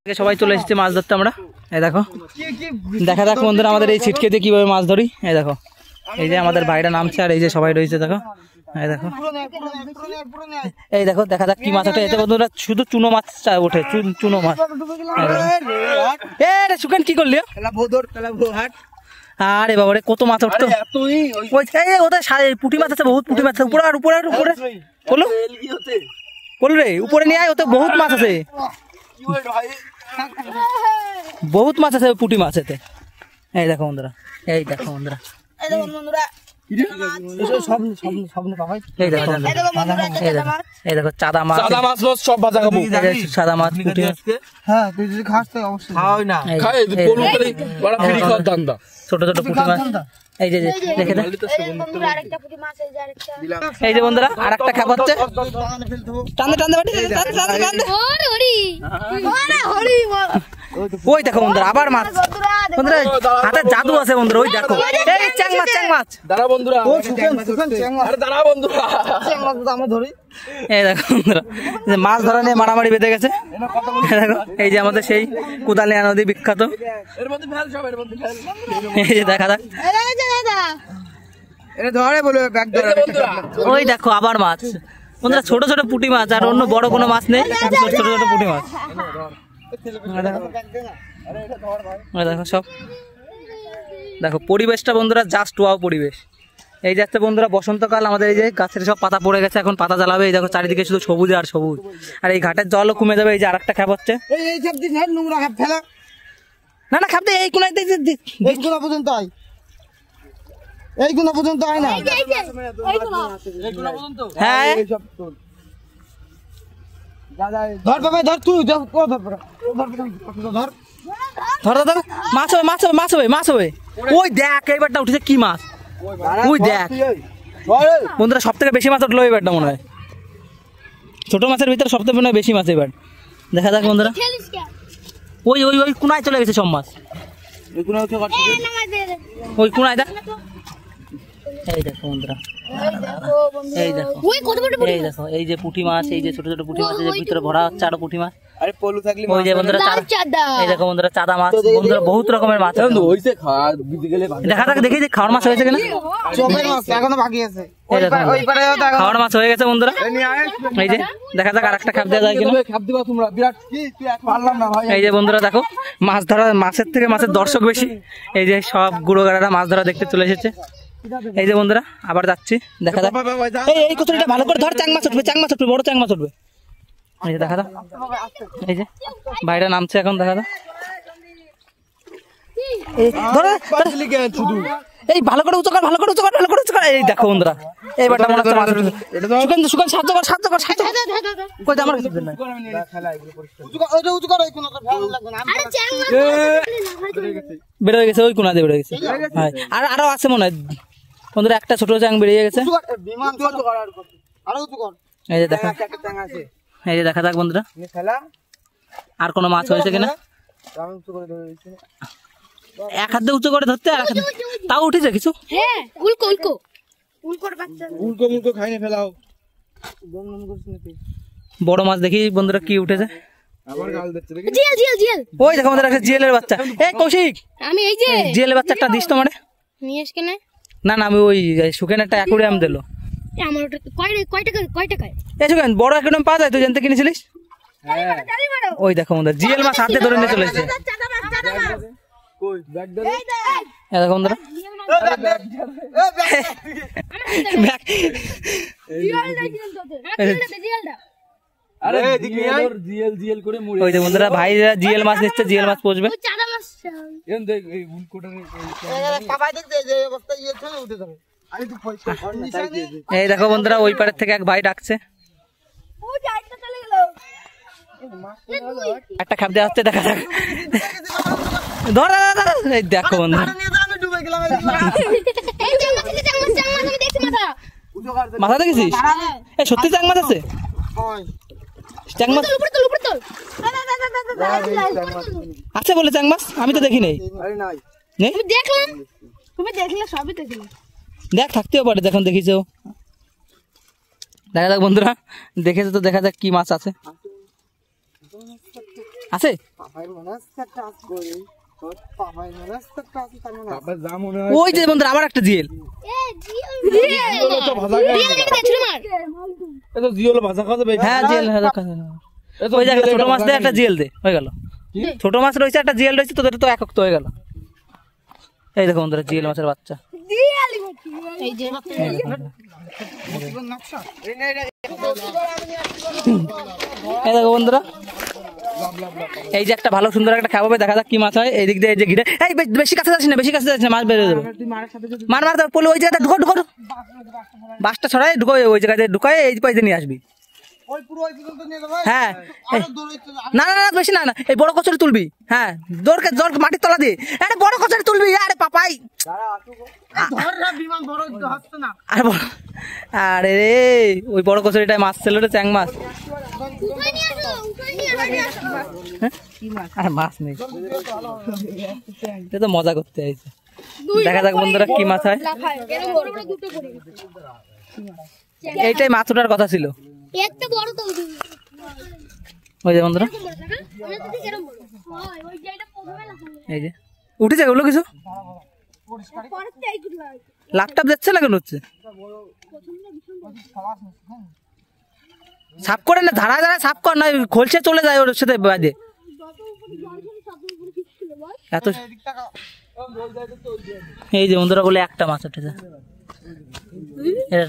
সবাই চলে এসেছে মাছ ধরতে। আমরা এই দেখো, দেখা যাক বন্ধুরা আমাদের এই ছিটকে দিয়ে কিভাবে মাছ ধরি। এই দেখো, এই যে আমাদের ভাইরা নামছে আর এই যে সবাই রয়েছে। দেখো, এই দেখো, এই দেখো, দেখা যাক কি মাছ ওঠে। এতে বন্ধুরা শুধু চুনো মাছ ওঠে, চুনো মাছ। সুখান কি করলি? আরে বাবা রে, কত মাছ উঠতো। পুঁটি মাছ আছে, বহুত পুঁটি মাছ আছে। উপরে আর উপরে আর উপরে বলো বলো রে, উপরে নিয়ে আয়, ওতে বহুত মাছ আছে, বহুত মাছ আছে পুঁটি মাছ এতে। এই দেখো বন্ধুরা, এই দেখো বন্ধুরা, এই দেখো চাঁদা মাছ, সব ভাজা খাবো। সাদা মাছ, পুঁটি মাছ, হ্যাঁ তুই যদি খাস তো অবশ্যই খাও না, খাই বলু করে বড় ফ্রি খাওয়ার দান্দা। ছোট ছোট পুঁটি মাছ, এই যে দেখে দাও, আরেকটা পুঁটি মাছ, এই যে আরেকটা, এই যে বন্ধুরা আরেকটা খাবাচ্ছে। টানতে টানতে বাটি, টানতে টানতে, ওরে হরি, ওরে হরি। ওই দেখো বন্ধুরা আবার মাছ। বন্ধুরা হাতে জাদু আছে বন্ধুরা, ওই দেখো, এই চ্যাং মাছ, চ্যাং মাছ। দাঁড়া বন্ধুরা, ও সুখান চ্যাং মাছ। আরে দাঁড়া বন্ধুরা, চ্যাং মাছ তো আমরা ধরি। এই দেখো বন্ধুরা, যে মাছ ধরা নিয়ে মারামারি বেঁধে গেছে। দেখো, এই যে আমাদের সেই কুদালিয়া নদী বিখ্যাত। এর মধ্যে ফেল সব, এর মধ্যে ফেল। এই যে দেখা যাক, এটা ধরে বলে ব্যাগ ধরে। ওই দেখো আবার মাছ বন্ধুরা, ছোট ছোট পুঁটি মাছ, আর অন্য বড় কোনো মাছ নেই, ছোট ছোট পুঁটি মাছ। দেখো সব, দেখো পরিবেশটা বন্ধুরা জাস্ট ওয়াও পরিবেশ। এই যাচ্ছে বন্ধুরা বসন্তকাল, আমাদের এই যে গাছের সব পাতা পড়ে গেছে, এখন পাতা জ্বালাবে। এই দেখো চারিদিকে শুধু সবুজ আর সবুজ, আর এই ঘাটের জলও কমে যাবে। এই যে আরেকটা খ্যাপ হচ্ছে, না না খ্যাপ, এই কোনায় পর্যন্ত হয়, এইগুলো পর্যন্ত হয় না, হ্যাঁ ধর বাবা, ধর তুই, ধর ধর ধর, মাছ হবে, মাছ হবে, মাছ হবে, মাছ হবে। ওই দেখ এইবারটা উঠেছে কি মাছ, ওই দেখ বন্ধুরা, সব থেকে বেশি মাছ উঠলো এবারটা মনে হয়। ছোট মাছের ভিতরে সব থেকে মনে হয় বেশি মাছ এবার। দেখা যাক বন্ধুরা, ওই ওই ওই কোনায় চলে গেছে সব মাছ, ওই কোনায় দেখ। এই দেখো বন্ধুরা, এই দেখো, এই দেখো, এই যে পুঁটি মাছ, এই যে ছোট ছোট পুঁটি মাছ, এই যে ভিতরে ভরা হচ্ছে আরো পুঁটি মাছ। ওই যে বন্ধুরা, এই দেখো বন্ধুরা চাঁদা মাছ, বন্ধুরা বহুত রকমের মাছ। দেখা যাক, দেখি যে খাওয়ার মাছ হয়েছে কিনা। এখনো বাকি আছে, খাওয়ার মাছ হয়ে গেছে বন্ধুরা। এই যে দেখা যাক আর একটা খাপ দেওয়া যায় কিনা। এই যে বন্ধুরা দেখো, মাছ ধরা, মাছের থেকে মাছের দর্শক বেশি। এই যে সব গুড়োগাড়ারা মাছ ধরা দেখতে চলে এসেছে। এই যে বন্ধুরা আবার যাচ্ছি, দেখা যাক। এই কচুরিটা ভালো করে ধর, চ্যাং মাছ উঠবে, চ্যাং মাছ উঠবে, বড় চ্যাং মাছ উঠবে। এই যে দেখা দাও, এই যে বাইরে নামছে এখন, দেখা দাও। এই ভালো করে উঁচু কর, ভালো করে উঁচু কর, ভালো করে উঁচু কর। এই দেখো বন্ধুরা, এইবারটা মনে হচ্ছে মাছ উঠবে। সুখান সাহায্য কর, সাহায্য কর, সাহায্য কর। আমার কিছু নাই, বেড়ে গেছে, ওই কোনা দিয়ে বেড়ে গেছে। আর আরো আছে মনে হয় বন্ধুরা, একটা ছোট চ্যাং বেরিয়ে গেছে। এই যে দেখা, এই যে দেখা যাক বন্ধুরা আর কোনো মাছ হয়েছে কিনা। এক হাত দিয়ে উঁচু করে ধরতে, আর তাও উঠেছে কিছু। বড় মাছ দেখি বন্ধুরা কি উঠেছে। ওই দেখো আমাদের একটা জিএলের বাচ্চা। এই কৌশিক, আমি এই যে জিএলের বাচ্চা একটা দিস তো মানে। না না, আমি ওই সুখেন একটা অ্যাকুরিয়াম দিল। বড় অ্যাকুরিয়াম পাওয়া যায়, তুই জানতে কিনেছিলিস। ওই দেখো বন্ধুরা জিএল মাছ হাতে ধরে নিয়ে চলে এসেছে। দেখো বন্ধুরা, ওই যে বন্ধুরা ভাইরা জিএল মাছ নিচ্ছে, জিএল মাছ পচবে। এই দেখো বন্ধুরা, ওই পারের থেকে এক ভাই ডাকছে, একটা খাপ দেওয়া হচ্ছে। দেখা যাক, ধর এই দেখো বন্ধুরা, মাথা দেখেছিস? এই সত্যি চ্যাং মাছ আছে, চ্যাং মাছ আছে বলে চ্যাং মাছ, আমি তো দেখি নাই। দেখ থাকতেও পারে, দেখুন দেখিছো। দেখা যাক বন্ধুরা, দেখেছো তো, দেখা যাক কি মাছ আছে। আছে ওই যে বন্ধুরা আবার একটা জিএল। হ্যাঁ জিএল, ওই জায়গায় ছোট মাছ দিয়ে একটা জিএল দে, হয়ে গেল। ছোট মাছ রয়েছে, একটা জিএল রয়েছে, তোদের তো একক তো হয়ে গেল। এই দেখো বন্ধুরা জিএল মাছের বাচ্চা। এই দেখো বন্ধুরা, এই যে একটা ভালো সুন্দর একটা খাবো, দেখা যাক কি মাছ হয়। এই দিক দিয়ে এই যে ঘিরে, এই বেশি কাছে যাচ্ছি না, বেশি কাছে যাচ্ছি না, মাছ বেরিয়ে যাবে। মার পড়লে ওই জায়গাটা ঢুকো ঢুকো, বাসটা ছড়াই ঢুকো, ওই জায়গায় ঢুকায় এই পাইতে নিয়ে আসবি। হ্যাঁ না না না বেশি না না, এই বড় কচুরি তুলবি। হ্যাঁ দৌড়কে জল মাটির তলা দিয়ে আরে বড় কচুরি তুলবি। আরে পাপাই আরে রে, ওই বড় কচুরিটায় মাছ ছিল রে, চ্যাং মাছ। আরে মাছ নেই, তো মজা করতে আইছে। দেখা যাক বন্ধুরা কি মাছ হয়। এইটাই মাছ ওঠার কথা ছিল। ওই যে বন্ধুরা এই যে উঠেছে ওগুলো কিছু, লাপটাপ যাচ্ছে না কেন হচ্ছে, সাফ করে না, ধারা ধারা সাফ কর না, খোলসে চলে যায় ওর সাথে বাজে এত। এই যে বন্ধুরা বলে একটা মাছ উঠেছে, এটা